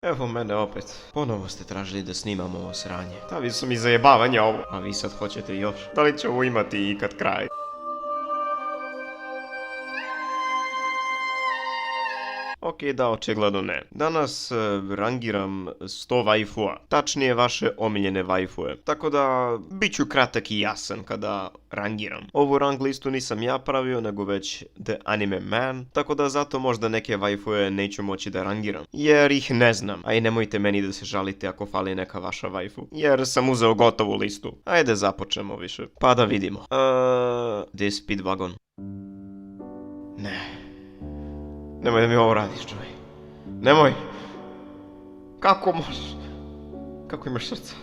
Evo mene opet. Ponovo ste tražili da snimamo ovo sranje. Da, vi su mi zajebavanje ovo. A vi sad hoćete još. Da li će ovo imati ikad kraj? Ok, da, očigledno ne. Danas rangiram 100 waifua. Tačnije vaše omiljene waifue. Tako da, bit ću kratak i jasan kada rangiram. Ovu rang listu nisam ja pravio, nego već The Anime Man. Tako da zato možda neke waifue neću moći da rangiram. Jer ih ne znam. A i nemojte meni da se žalite ako fali neka vaša waifu. Jer sam uzeo gotovu listu. Ajde započnemo više. Pa da vidimo. Gdje je Speedwagon? Ne. Nemoj da mi ovo radiš, čovjek. Nemoj. Kako možeš? Kako imaš srca?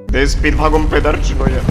Gdje je Speedwagon, pedarčino je?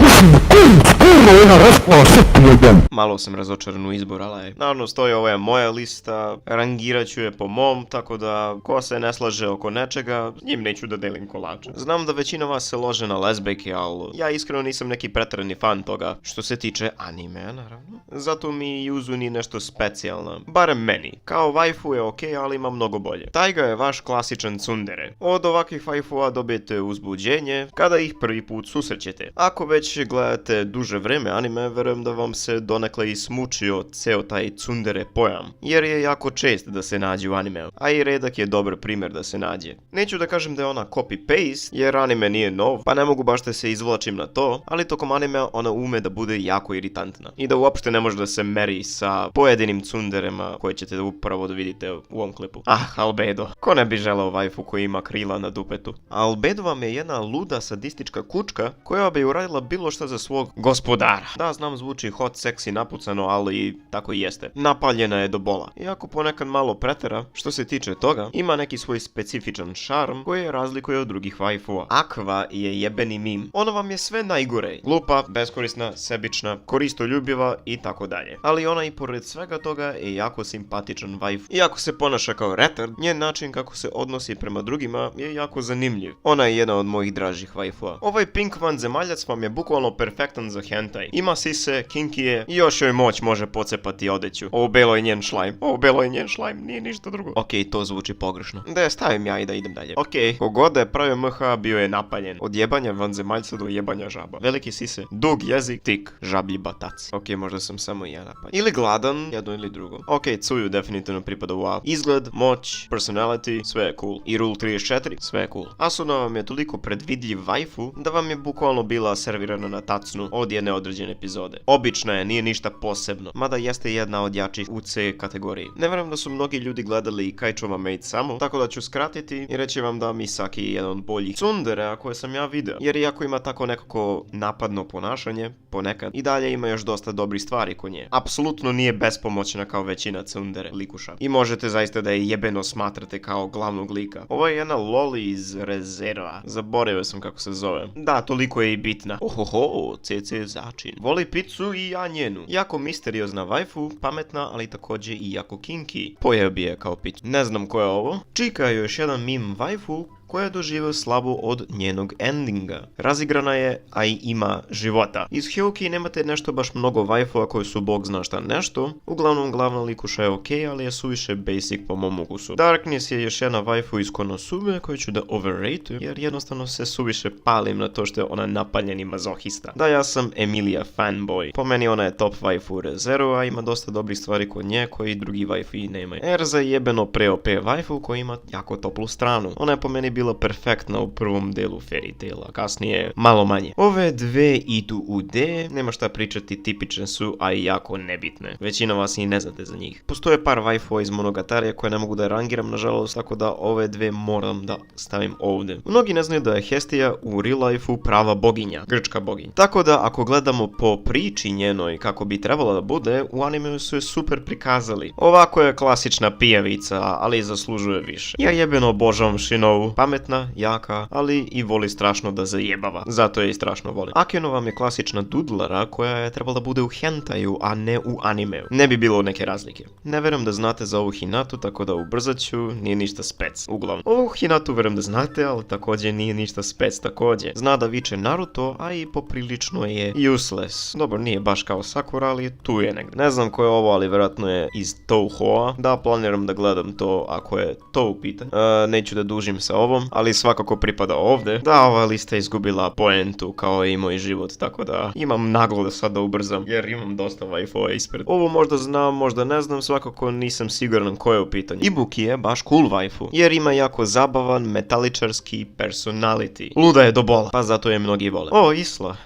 Malo sam razočaran u izbor, ali naravno stoji, ovo je moja lista, rangirat ću je po mom, tako da ko se ne slaže oko nečega, s njim neću da delim kolače. Znam da većina vas se lože na lezbejke, ali ja iskreno nisam neki pretjerani fan toga što se tiče anime, naravno. Zato mi Yuzu nije nešto specijalno, barem meni. Kao waifu je okej, ali ima mnogo bolje. Taiga je vaš klasičan tsundere. Od ovakvih waifua dobijete uzbuđenje kada ih prvi put susrećete. Ako već gledate duže vreme anime, verujem da vam se donekle i smučio ceo taj tsundere pojam, jer je jako čest da se nađe u animeu, a i redak je dobar primjer da se nađe. Neću da kažem da je ona copy-paste, jer anime nije nov, pa ne mogu baš da se izvlačim na to, ali tokom anime ona ume da bude jako iritantna i da uopšte ne može da se meri sa pojedinim tsunderema koje ćete upravo da vidite u ovom klipu. Albedo. Ko ne bi želeo waifu koji ima krila na dupetu? Albedo vam je jedna luda sadistička kučka koja bi uradila bilo što za svog gospodara. Da, znam, zvuči hot, seksi, napucano, ali tako i jeste. Napaljena je do bola. Iako ponekad malo pretera, što se tiče toga, ima neki svoj specifičan šarm koji je razlikuje od drugih waifua. Aqua je jebeni mim. Ona vam je sve najgore. Glupa, beskorisna, sebična, koristoljubiva i tako dalje. Ali ona i pored svega toga je jako simpatičan waifu. Iako se ponaša kao retard, njen način kako se odnosi prema drugima je jako zanimljiv. Ona je jedna od mojih dražih waifua. Ovaj pink vanzemaljac vam je bukvalno perfektan za hentai. Ima sise, kinky je i još joj moć može pocepati odeću. Ovo belo je njen šlajm. Ovo belo je njen šlajm, nije ništa drugo. Okej, to zvuči pogrešno. Da je stavim ja i da idem dalje. Okej, kogod da je pravio MH bio je napaljen. Od jebanja vanzemaljca do jebanja žaba. Veliki sise, dug jezik, tik, žablji batac. Okej, možda sam samo ja napaljen. Ili gladan, jedno ili drugo. Okej, Tsuyu definitivno pripada u A. Izgled, moć, personality, sve je cool. I Rule 34, sve je cool. Asuna vam je toliko predvidljiv waifu da vam je bukvalno bila servirana na tacnu od jedne određene epizode. Obična je, nije ništa posebno, mada jeste jedna od jačih u C kategoriji. Ne verujem da su mnogi ljudi gledali Kaichova Maid samo, tako da ću skratiti i reći vam da Misaki je jedan od boljih tsunderea koje sam ja video. Jer iako ima tako nekako napadno ponašanje, ponekad, i dalje ima još dosta dobrih stvari kod nje. Apsolutno nije bespomoćna kao većina tsundere likuša. I možete zaista da je jebeno smatrate kao glavnog lika. Ovo je jedna loli iz rezerva. Zaboravio sam kako se zove. Da, toliko je i bitna. Ohoho, CC začin. Voli picu i ja njenu. Jako misteriozna waifu, pametna, ali također i jako kinky. Pojeo bi je kao picu. Ne znam ko je ovo. Čika je još jedan meme waifu koja je doživio slavu od njenog endinga. Razigrana je, a i ima života. Iz Hyoki nemate nešto baš mnogo waifua koji su bog zna šta nešto. Uglavnom glavna likuša je okej, ali je suviše basic po mom ukusu. Darkness je još jedna waifu iz Konosube koju ću da overrate, jer jednostavno se suviše palim na to što je ona napaljeni mazohista. Da, ja sam Emilia fanboy. Po meni ona je top waifu u Re:Zero, a ima dosta dobrih stvari kod nje koji drugi waifu i nemaju. Erza je jebeno pre-OP waifu koji ima jako toplu stranu. Ona je po meni bila perfektna u prvom delu Fairy Taila, kasnije malo manje. Ove dve idu u D, nema šta pričati, tipične su, a i jako nebitne. Većina vas i ne znate za njih. Postoje par waifua iz Monogatari koje ne mogu da rangiram, nažalost, tako da ove dve moram da stavim ovdje. Mnogi ne znaju da je Hestia u real lifeu prava boginja, grčka boginja. Tako da ako gledamo po priči njenoj kako bi trebala da bude, u animeu su je super prikazali. Ovako je klasična pijavica, ali zaslužuje više. Ja jebeno obožavam Shinobu, pametna, jaka, ali i voli strašno da zajebava. Zato je i strašno volim. Akeno vam je klasična dudlara koja je trebala bude u hentaju, a ne u animeu. Ne bi bilo neke razlike. Ne verujem da znate za ovu Hinatu, tako da ubrzat ću, nije ništa spec. Uglavnom, ovu Hinatu verujem da znate, ali također nije ništa spec također. Zna da viče Naruto, a i poprilično je useless. Dobro, nije baš kao Sakura, ali tu je negdje. Ne znam ko je ovo, ali vjerojatno je iz Touhoa. Da, planiram da gledam to ako je to u pitanju. Neću da dužim sa ovom, ali svakako pripada ovdje. Da, ova lista izgubila poentu kao i moj život, tako da imam naglo da sad da ubrzam, jer imam dosta waifua ispred. Ovo možda znam, možda ne znam, svakako nisam siguran ko je u pitanju. Ibuki je baš cool waifu, jer ima jako zabavan, metaličarski personality. Luda je do bola, pa zato je mnogi vole. O, Isla,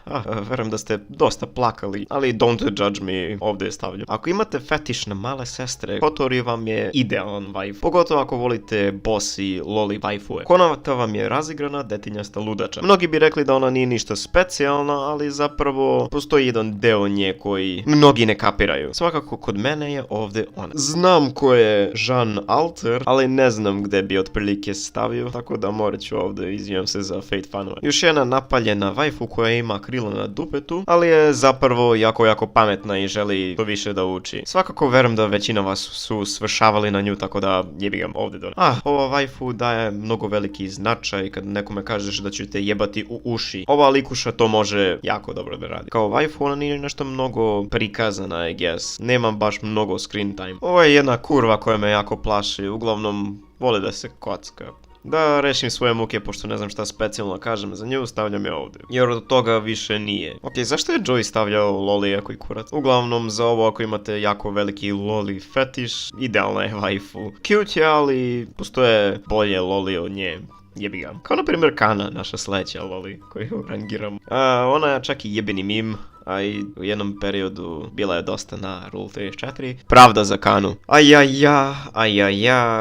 verujem da ste dosta plakali, ali don't judge me, ovdje je stavljam. Ako imate fetiš na male sestre, Kotori vam je idealan waifu. Pogotovo ako volite bossy, loli waifue. Konata vam je razigrana, detinjasta ludača. Mnogi bi rekli da ona nije ništa specijalna, ali zapravo postoji jedan deo nje koji mnogi ne kapiraju. Svakako kod mene je ovdje ona. Znam ko je Jean Alter, ali ne znam gdje bi otprilike stavio, tako da morat ću ovdje, izvijem se za Fate fanove. Još jedna napaljena waifu koja ima krila na dupetu, ali je zapravo jako pametna i želi to više da uči. Svakako verujem da većina vas su svršavali na nju, tako da jebi ga ovdje do. Ova waifu daje mnogo veliki značaj kad nekome kažeš da će te jebati u uši. Ova likuša to može jako dobro da radi. Kao waifu ona nije nešto mnogo prikazana, I guess. Nema baš mnogo screen time. Ovo je jedna kurva koja me jako plaši, uglavnom voli da se kocka. Da rešim svoje muke, pošto ne znam šta specijalno kažem za nju, stavljam je ovdje. Jer od toga više nije. Ok, zašto je Joy stavljao loli ako i kurac? Uglavnom, za ovo ako imate jako veliki loli fetiš, idealna je waifu. Cute je, ali postoje bolje loli od nje. Jebi ga. Kao na primjer Kana, naša sledeća loli koju rangiram. Ona je čak i jebeni meme, a i u jednom periodu bila je dosta na Rule 34. Pravda za Kanu.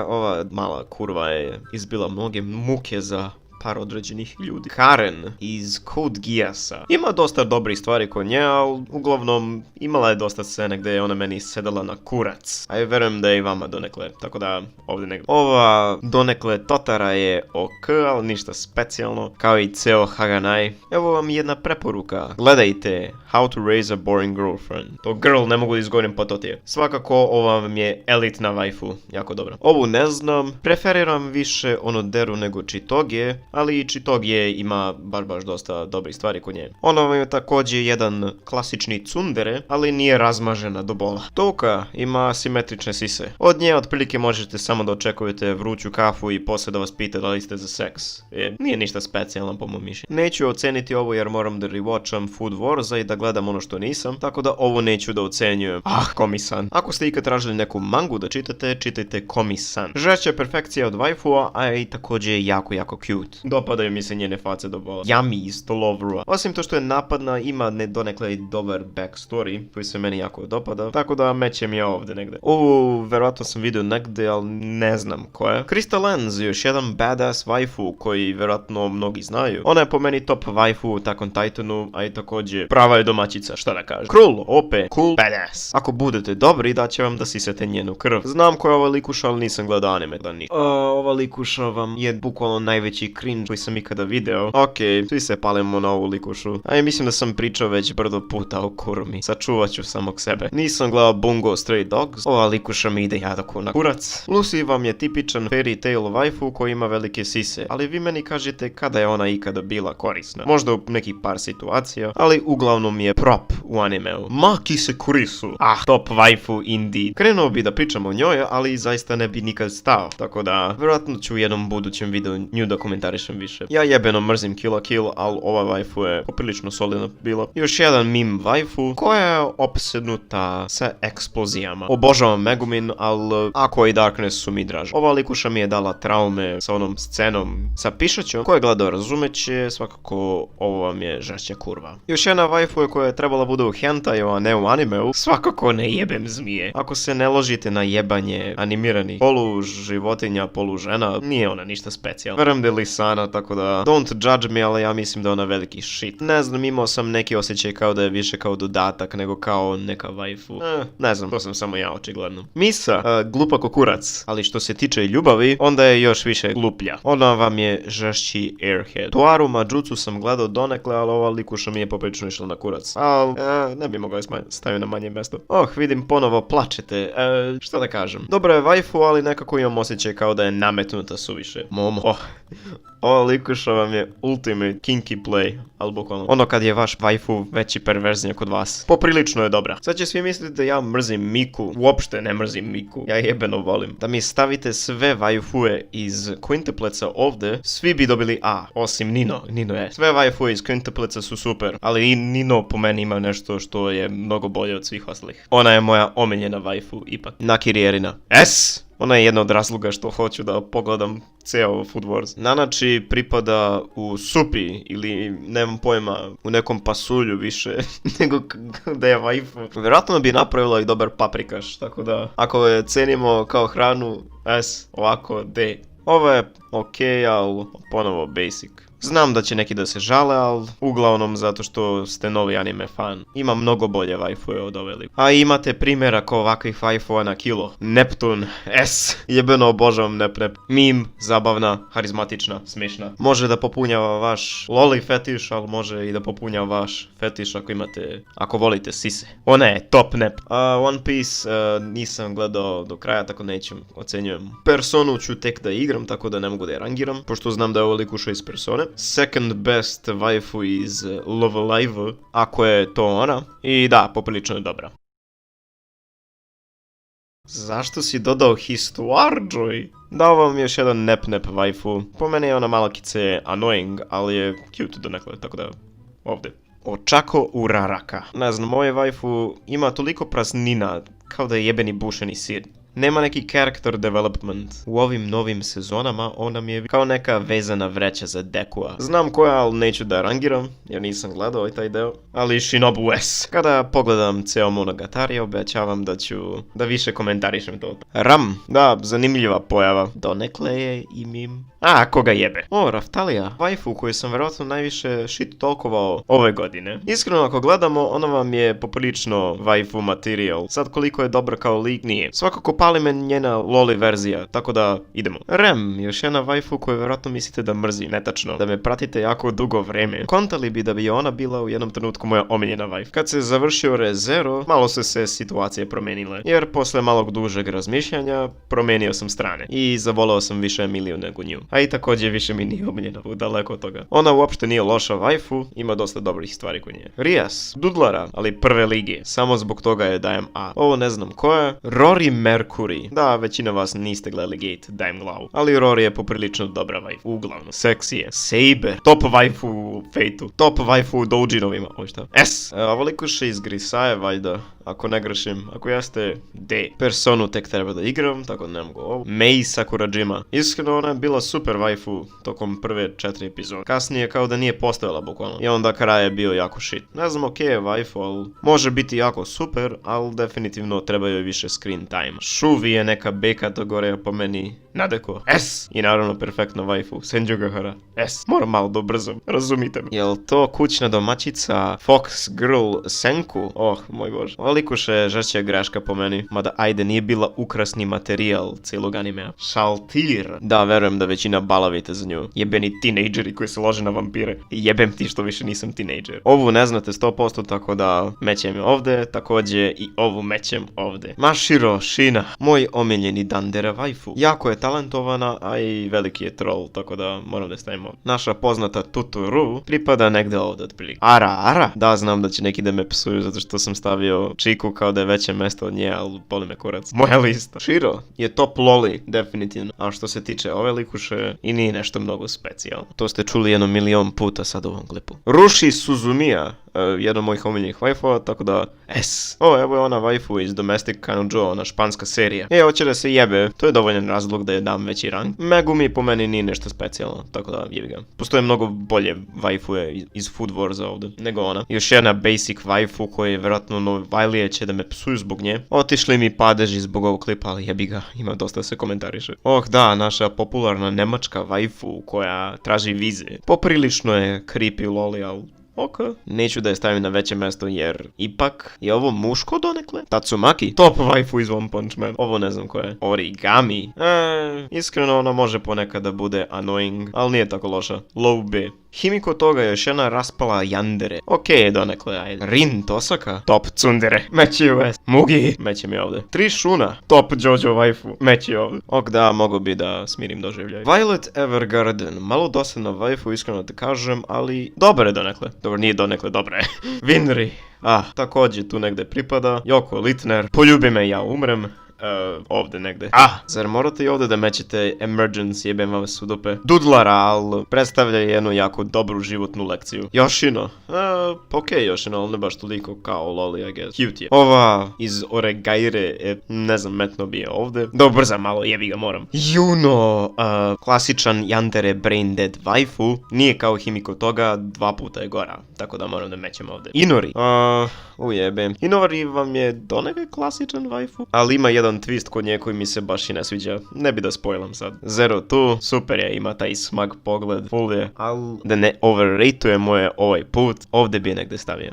Ova mala kurva je izbila mnoge muke za par određenih ljudi. Karen iz Code Geassa. Ima dosta dobrih stvari kod nje, ali uglavnom imala je dosta scene gdje je ona meni sedala na kurac. A ja verujem da je i vama donekle, tako da ovdje negdje. Ova donekle Totara je ok, ali ništa specijalno, kao i ceo Haganai. Evo vam jedna preporuka. Gledajte How to Raise a Boring Girlfriend. To girl ne mogu da izgovorim po to ti je. Svakako ova vam je elitna waifu, jako dobra. Ovu ne znam, preferiram više Onoderu nego Chitoge, ali i Chitoge ima baš dosta dobrih stvari kod nje. Ona vam je također jedan klasični tsundere, ali nije razmažena do bola. Touka ima simetrične sise. Od nje otprilike možete samo da očekujete vruću kafu i poslije da vas pita da li ste za seks. Nije ništa specijalno po mom mišljenju. Neću oceniti ovo jer moram da rewatcham Food Warsa i da gledam ono što nisam, tako da ovo neću da ocenjujem. Komi-san. Ako ste ikad tražili neku mangu da čitate, čitajte Komi-san. Žešća je perfekcija od waifua, a i također je jako cute. Dopadaju mi se njene face do bola. Yami iz Tolovru. Osim to što je napadna, ima donekle i dobar backstory, koji se meni jako dopada, tako da mećem je ovdje negdje. Ovu verovatno sam vidio negdje, ali ne znam ko je. Crystal Lens, još jedan badass waifu koji verovatno mnogi znaju. Ona je po meni top waifu u Attack on Titanu, a i također prava je domaćica, šta da kažem. Krull, OP, cool, badass. Ako budete dobri, daće vam da sisate njenu krv. Znam ko je ova likuša, ali nisam gledao anime. Ova likuša vam je bukvalno najveći cringe koji sam ikada video. Ok, svi se palimo na ovu likušu. A ja mislim da sam pričao već brdo puta o kurmi. Sačuvat ću samog sebe. Nisam gledao Bungo Stray Dogs. Ova likuša mi ide jako na kurac. Lucy vam je tipičan fairy tale waifu koji ima velike sise. Ali vi meni kažete kada je ona ikada bila korisna. Možda u nekih par situacija, ali uglavnom je prop u animeu. Maki se kurisu. Top waifu indeed. Krenuo bi da pričam o njoj, ali zaista ne bi nikad stao. Tako da, vjerojatno ću u jednom budućem videu nju da komentarišem više. Ja jebeno mrzim Kill la Kill, ali ova waifu je poprilično solidna bila. Još jedan meme waifu koja je opsednuta sa eksplozijama. Obožavam Megumin, ali Aqua i Darkness su mi draže. Ova likuša mi je dala traume sa onom scenom sa pišaćom. Ko je gledao razumeće, svakako ovo vam je žešća kurva. Još jedna waifu koja je trebala bude u hentaju, a ne u animeu, svakako ne jebem zmije. Ako se ne ložite na jebanje animiranih polu životinja, polu žena, nije ona ništa specijalno. Verujem da je Lisan Sana, tako da don't judge me, ali ja mislim da je ona veliki shit. Ne znam, imao sam neki osjećaj kao da je više kao dodatak nego kao neka waifu. Ne znam, to sam samo ja očigledno. Misa, glupa ko kurac, ali što se tiče ljubavi, onda je još više gluplja. Ona vam je žešći airhead. Toaru Majutsu sam gledao donekle, ali ova likuša mi je poprično išla na kurac. Ali, ne bi mogao staviti na manje mjesto. Vidim ponovo plačete. Šta da kažem? Dobra je waifu, ali nekako imam osjećaj kao da je nametnuta suviše. Momo. Ova likuša vam je ultimate kinky play, ali bukvalno. Ono kad je vaš waifu veći perverznjak od vas. Poprilično je dobra. Sad će svi misliti da ja mrzim Miku. Uopšte ne mrzim Miku. Ja jebeno volim. Da mi stavite sve waifue iz Quintupleca ovdje, svi bi dobili A. Osim Nino. Nino je. Sve waifue iz Quintupleca su super, ali i Nino po meni ima nešto što je mnogo bolje od svih ostalih. Ona je moja omiljena waifu ipak. Nakirijerina. S! Ona je jedna od razloga što hoću da pogledam ceo Food Wars. Nanači pripada u supi ili, nemam pojma, u nekom pasulju više nego da je waifu. Vjerojatno bi napravila i dobar paprikaš, tako da ako je cenimo kao hranu, S, ovako, D. Ovo je okej, ali ponovo basic. Znam da će neki da se žale, ali uglavnom zato što ste novi anime fan. Ima mnogo bolje waifue od ove lik. A imate primjera kao ovakvih waifua na kilo. Neptun, S. Jebeno obožavam Nep. Meme, zabavna, harizmatična, smiješna. Može da popunjava vaš loli fetiš, ali može i da popunjava vaš fetiš ako volite sise. Ona je top Nep. One Piece nisam gledao do kraja, tako nećem, ocenjujem. Personu ću tek da igram, tako da ne mogu da je rangiram, pošto znam da je ovo likuša iz Persone. Second best waifu iz Love Alive, ako je to ona. I da, poprilično je dobra. Zašto si dodao Histoire, Joy? Dao vam još jedan nep waifu. Po meni je ona malo kice annoying, ali je cute donekle, tako da ovdje. Ochako Uraraka. Ne znam, moje waifu ima toliko praznina, kao da je jebeni bušeni sir. Nema neki character development. U ovim novim sezonama ona mi je kao neka vezana vreća za Dekua. Znam koja, ali neću da rangiram, jer nisam gledao i taj deo. Ali Shinobu S. Kada pogledam ceo Monogatari, obećavam da više komentarišem to. Ram. Da, zanimljiva pojava. Donekle je i mim. Koga jebe. Raftalija. Waifu koju sam vjerojatno najviše shit talkovao ove godine. Iskreno ako gledamo, ona vam je poprilično waifu material. Sad koliko je dobra kao lik, nije. Svakako pali me njena loli verzija, tako da idemo. Rem, još jedna waifu koju vjerojatno mislite da mrzi, netačno. Da me pratite jako dugo vreme. Kontali bi da bi ona bila u jednom trenutku moja omiljena waifu. Kad se završio Re:Zero, malo su se situacije promenile. Jer posle malog dužeg razmišljanja, promenio sam strane. I zavolao sam više Emiliju nego nju. A i također više mi nije omiljena, daleko od toga. Ona uopšte nije loša waifu, ima dosta dobrih stvari kod nje. Rias, Dudlara, ali prve lige. Samo zbog toga je dajem A. Ovo ne znam ko je. Rory Mercury. Da, većina vas niste gledali Gate, dajem glavu. Ali Rory je poprilično dobra waifu. Uglavnom, seksi je. Saber. Top waifu u Fate-u. Top waifu u Doujinovima. Ovo šta? S. Ovo likuše iz Grisaje, valjda. Ako ne grešim. Ako jeste, D. Personu tek treba da igram, tako da ne mogu ovo. Mei Sakurajima. Iskreno ona je bila super waifu tokom prve 4 epizode. Kasnije kao da nije postojala bukvalno. I onda kraj je bio jako shit. Ne znam, okej je waifu, ali može biti jako super, ali definitivno treba joj više screen time. Shuvi je neka B kategorija po meni. Nadeko. S. I naravno perfektna waifu. Senjugahara. S. Moram malo da ubrzam. Razumite me. Jel to kućna domaćica Fox Girl Senku? Moj bože. Olikuše je žešća greška po meni. Mada ajde, nije bila ukrasni materijal cijelog animea. Šaltir. Da, verujem da većina balavite za nju. Jebeni tinejdžeri koji se lože na vampire. Jebem ti što više nisam tinejdžer. Ovu ne znate 100%, tako da mećem je ovde. Također i ovu mećem ovde. Mashiro Shina. Moj omiljeni Dandera waifu. Jako je talentovana, a i veliki je troll, tako da moram da stavimo. Naša poznata Tuturu pripada negde ovdje otprilike. Ara. Da, znam da će neki da me psuju zato što sam stavio Chiku kao da je veće mesto od nje, ali boli me kurac. Moja lista. Shiro je top loli, definitivno. A što se tiče ove likuše, i nije nešto mnogo specijalno. To ste čuli 1 milion puta sad u ovom klipu. Rushi Suzumiya. jedan od mojih omiljenih waifua, tako da S. O, evo je ona waifu iz Domestic Kanojo, ona španska serija. Hoće da se jebe, to je dovoljan razlog da je dam veći rang. Megumi po meni nije nešto specijalno, tako da jebi ga. Postoje mnogo bolje waifue iz Food Warsa ovdje nego ona. Još jedna basic waifu koja je vjerojatno Novajlije će da me psuju zbog nje. Otišli mi padeži zbog ovog klipa, ali jebi ga, ima dosta se komentariše. Da, naša popularna nemačka waifu koja traži vize. Poprilično je creepy loli, ali ok. Neću da je stavim na veće mesto jer ipak je ovo muško donekle. Tatsumaki, top waifu iz One Punch Man. Ovo ne znam ko je. Origami. Iskreno ona može ponekad da bude annoying, ali nije tako loša. Low B. Himiko Toga je još jedna raspala yandere. Ok, donekle, ajde. Rin Tosaka, top tsundere. Meći US. Mugi, meći mi ovdje. Tri Shuna, top JoJo waifu. Meći ovdje. Ok, da, mogu bi da smirim doživljaj. Violet Evergarden, malo dosadna waifu, iskreno te kažem, ali dobre donekle. Dobro, nije donekle, dobre. Winry. Također tu negde pripada. Yoko Littner, poljubi me, ja umrem. Ovdje negde. Zar morate i ovdje da mećete Emergence, jebem vam su dupe. Dudlara, ali predstavlja jednu jako dobru životnu lekciju. Yoshino. Ok, Yoshino, ali ne baš toliko kao Loli, I guess. Cute je. Ova iz Oregaire, ne znam, metno bi je ovdje. Da ubrzam malo, jebi ga moram. Juno, klasičan yandere brain dead waifu. Nije kao Himiko Toga, 2 puta je gora. Tako da moram da mećem ovdje. Inori. Ujebem. Inori vam je donekle klasičan waifu, ali ima jedan twist kod nje koji mi se baš i ne sviđa. Ne bi da spoilam sad. Zero tu, super je, ima taj smag pogled, full je, ali da ne overratuje moje ovaj put, ovdje bi je negdje stavio.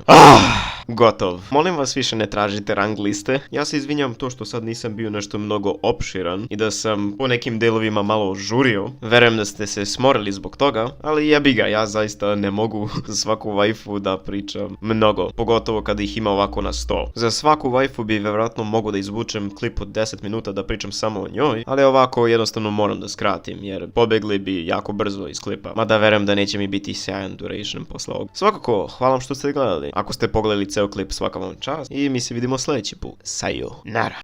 Gotov. Molim vas više ne tražite rang liste. Ja se izvinjam to što sad nisam bio nešto mnogo opširan i da sam po nekim delovima malo žurio. Verujem da ste se smorili zbog toga, ali jebi ga, ja zaista ne mogu za svaku waifu da pričam mnogo, pogotovo kada ih ima ovako na 100. Za svaku waifu bi vjerojatno mogu da izvučem klip od 10 minuta da pričam samo o njoj, ali ovako jednostavno moram da skratim jer pobegli bi jako brzo iz klipa. Mada verujem da neće mi biti sjajan duration posle ovog. Svakako, hvala vam što ste gledali. Ako ste pogledali ceo klip, svaka vam čast i mi se vidimo sljedeći put. Sayonara.